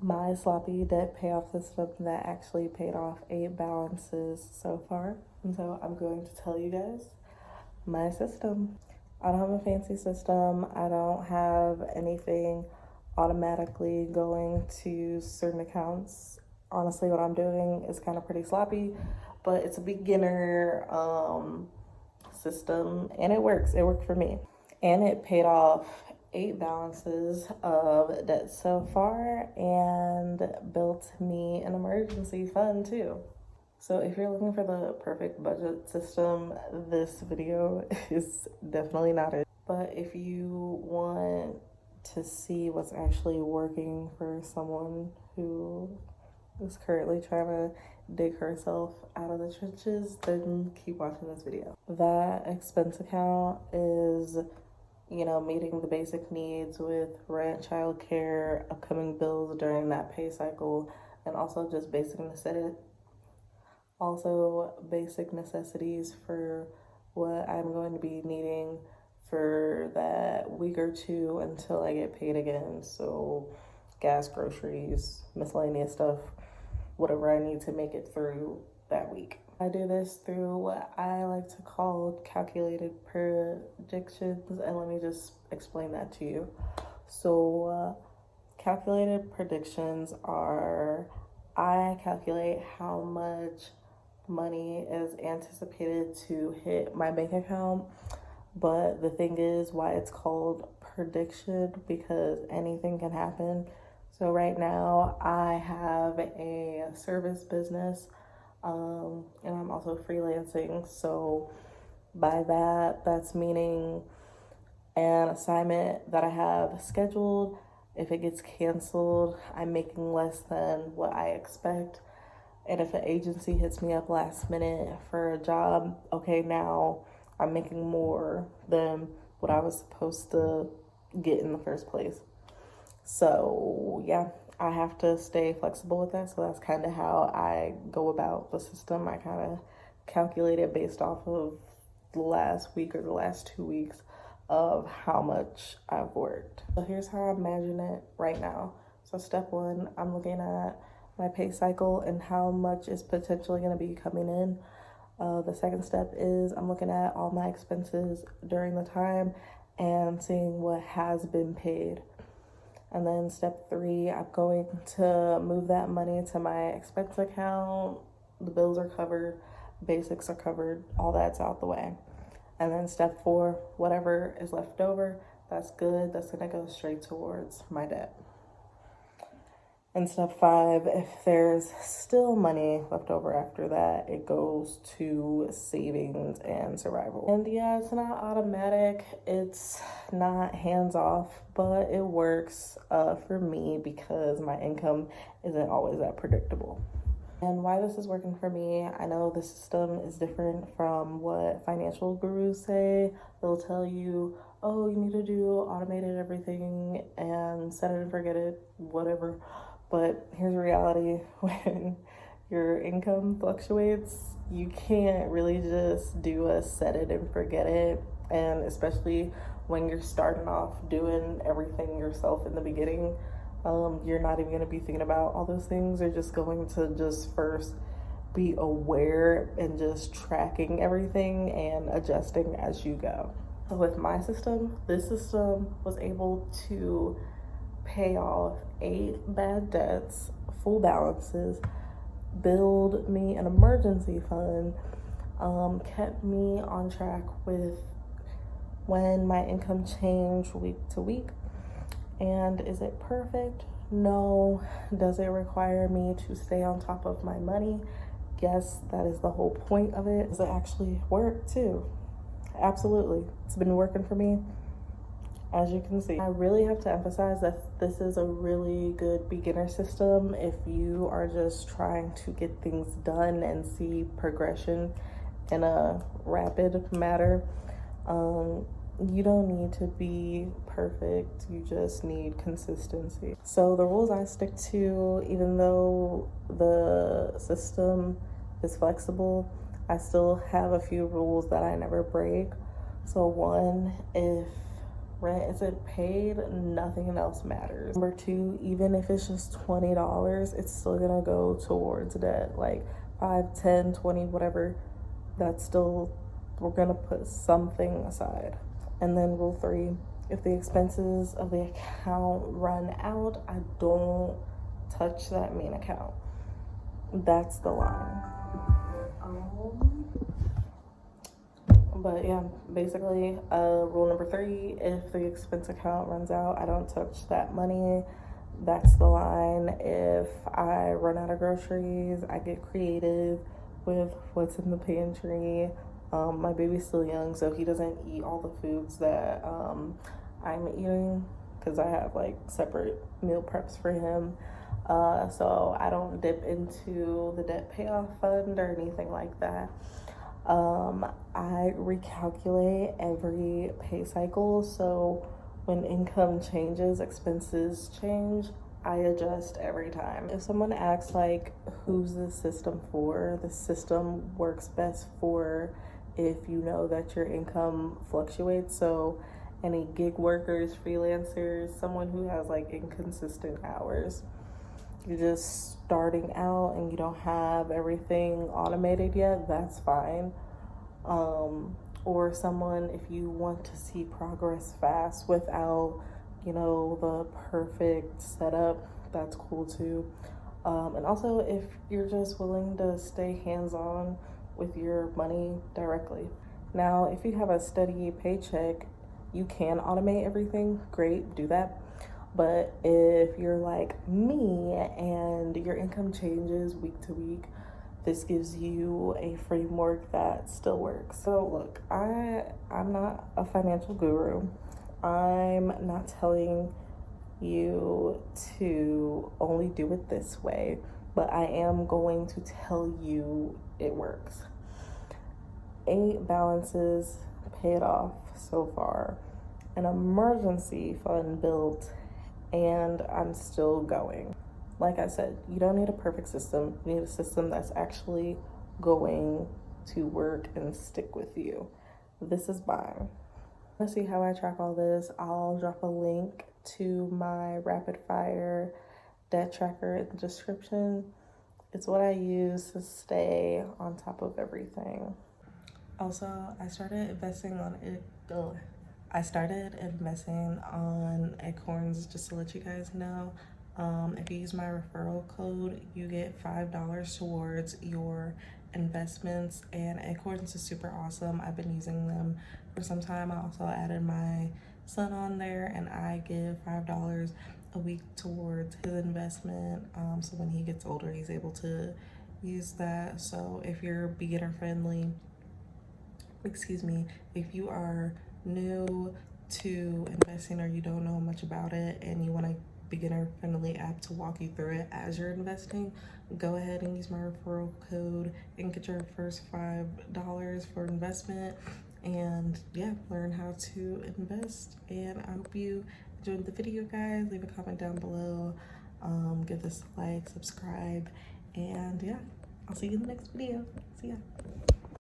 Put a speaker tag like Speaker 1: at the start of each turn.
Speaker 1: my sloppy debt payoff system that actually paid off 8 balances so far. And so I'm going to tell you guys my system. I don't have a fancy system. I don't have anything automatically going to certain accounts. Honestly, what I'm doing is kind of pretty sloppy, but it's a beginner system and it works. It worked for me. And it paid off 8 balances of debt so far and built me an emergency fund too. So if you're looking for the perfect budget system, this video is definitely not it. But if you want to see what's actually working for someone who is currently trying to dig herself out of the trenches, then keep watching this video. That expense account is, meeting the basic needs with rent, childcare, upcoming bills during that pay cycle, and also just basic necessities for what I'm going to be needing for that week or two until I get paid again. So gas, groceries, miscellaneous stuff, whatever I need to make it through that week. I do this through what I like to call calculated predictions, and let me just explain that to you. So calculated predictions are, I calculate how much money is anticipated to hit my bank account. But the thing is, why it's called prediction, because anything can happen. So right now I have a service business, and I'm also freelancing. So by that's meaning an assignment that I have scheduled, if it gets canceled, I'm making less than what I expect. And if an agency hits me up last minute for a job, okay, now I'm making more than what I was supposed to get in the first place. So yeah, I have to stay flexible with that. So that's kind of how I go about the system. I kind of calculate it based off of the last week or the last 2 weeks of how much I've worked. So here's how I imagine it right now. So step one, I'm looking at my pay cycle and how much is potentially going to be coming in. The second step is I'm looking at all my expenses during the time and seeing what has been paid. And then step three, I'm going to move that money to my expense account. The bills are covered, basics are covered, all that's out the way. And then step four, whatever is left over, that's good. That's gonna go straight towards my debt. And step five, if there's still money left over after that, it goes to savings and survival. And yeah, it's not automatic, it's not hands-off, but it works for me because my income isn't always that predictable. And why this is working for me, I know the system is different from what financial gurus say. They'll tell you, oh, you need to do automated everything and set it and forget it, whatever. But here's reality. When your income fluctuates, you can't really just do a set it and forget it. And especially when you're starting off doing everything yourself in the beginning, you're not even going to be thinking about all those things. You're just going to just first be aware and just tracking everything and adjusting as you go. So with my system, this system was able to pay off 8 bad debts, full balances, build me an emergency fund, kept me on track with when my income changed week to week. And is it perfect? No. Does it require me to stay on top of my money? Yes, that is the whole point of it. Does it actually work too? Absolutely. It's been working for me, as you can see. I really have to emphasize that this is a really good beginner system if you are just trying to get things done and see progression in a rapid matter. You don't need to be perfect, you just need consistency. So the rules I stick to, even though the system is flexible, I still have a few rules that I never break. So one, if rent isn't paid, nothing else matters. Number two, even if it's just $20, it's still gonna go towards debt. Like 5, 10, 20, whatever, that's still, we're gonna put something aside. And then rule three, if the expenses of the account run out, I don't touch that main account. That's the line. But yeah, basically, rule number three, if the expense account runs out, I don't touch that money. That's the line. If I run out of groceries, I get creative with what's in the pantry. My baby's still young, so he doesn't eat all the foods that I'm eating, because I have like separate meal preps for him. So I don't dip into the debt payoff fund or anything like that. I recalculate every pay cycle, so when income changes, expenses change. I adjust every time. If someone asks like, who's the system for, the system works best for if you know that your income fluctuates. So any gig workers, freelancers, someone who has like inconsistent hours, you're just starting out and you don't have everything automated yet, that's fine. Or someone, if you want to see progress fast without, the perfect setup, that's cool too. And also, if you're just willing to stay hands-on with your money directly. Now, if you have a steady paycheck, you can automate everything, great, do that. But if you're like me and your income changes week to week, this gives you a framework that still works. So look, I'm not a financial guru. I'm not telling you to only do it this way, but I am going to tell you it works. 8 balances paid off so far, an emergency fund built, and I'm still going. Like I said, you don't need a perfect system. You need a system that's actually going to work and stick with you. This is mine. To see how I track all this, I'll drop a link to my rapid fire debt tracker in the description. It's what I use to stay on top of everything. Also, I started investing on Acorns, just to let you guys know. If you use my referral code, you get $5 towards your investments, and Acorns is super awesome. I've been using them for some time. I also added my son on there, and I give $5 a week towards his investment. So when he gets older, he's able to use that. So if you're beginner friendly, if you are new to investing or you don't know much about it and you want a beginner friendly app to walk you through it as you're investing, go ahead and use my referral code and get your first $5 for investment, and yeah, learn how to invest. And I hope you enjoyed the video, guys. Leave a comment down below, give this a like, subscribe, and yeah, I'll see you in the next video. See ya.